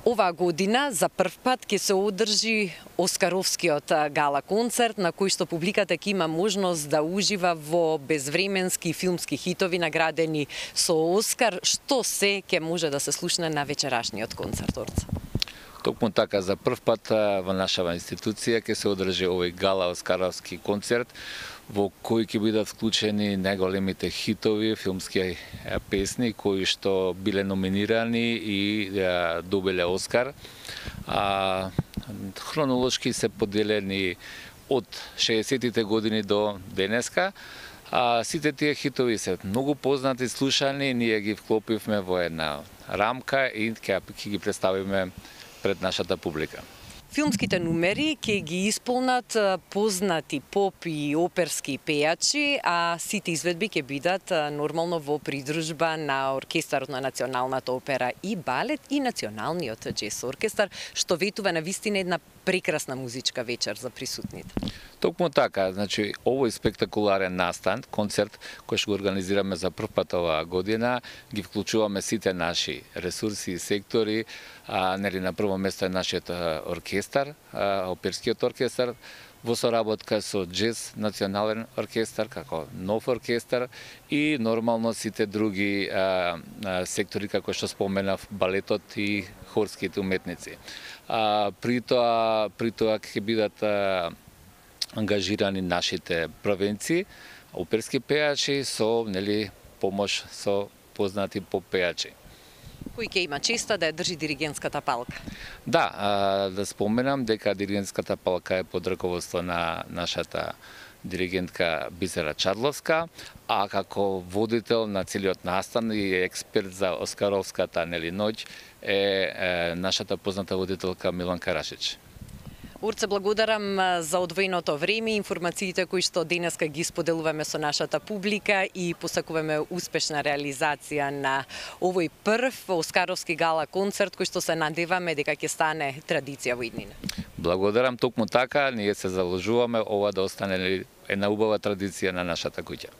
Оваа година за прв пат ќе се одржи Оскаровскиот гала концерт на кој што публиката ќе има можност да ужива во безвременски филмски хитови наградени со Оскар. Што се ќе може да се слушне на вечерашниот концерт, Орца? Токму така, за прв пат во нашава институција ќе се одржи овој гала Оскаровски концерт во кој ќе бидат вклучени најголемите хитови, филмски песни кои што биле номинирани и добиле Оскар. Хронолошки се поделени од 60-тите години до денеска. Сите тие хитови се многу познати, слушани, ние ги вклопивме во една рамка и ќе ги представиме пред нашата публика. Филмските numeri ќе ги исполнат познати поп и оперски пејачи, а сите изведби ќе бидат нормално во придружба на оркестарот на Националната опера и балет и Националниот џез оркестар, што ветува на вистина една прекрасна музичка вечер за присутните. Токму така, значи овој спектакуларен настан, концерт кој што го организираме за прв пат оваа година, ги вклучуваме сите наши ресурси и сектори, нели на прво место е нашиот оркестар, оперскиот оркестар, во соработка со џез национален оркестар како нов оркестар и нормално сите други сектори како што споменав, балетот и хорските уметници. При тоа ќе бидат ангажирани нашите правенци, оперски пејачи со помош со познати поп-пејачи. Кој ќе има честа да ја држи диригентската палка? Да, да споменам дека диригентската палка е под раководство на нашата диригентка Бисера Чадловска, а како водител на целиот настан и експерт за Оскаровската ноќ е нашата позната водителка Милан Карашич. Орце, благодарам за одвоеното време, информациите кои што денеска ги споделуваме со нашата публика и посакуваме успешна реализација на овој прв Оскаровски гала концерт кој што се надеваме дека ќе стане традиција во иднина. Благодарам, токму така, ние се заложуваме ова да остане една убава традиција на нашата куќа.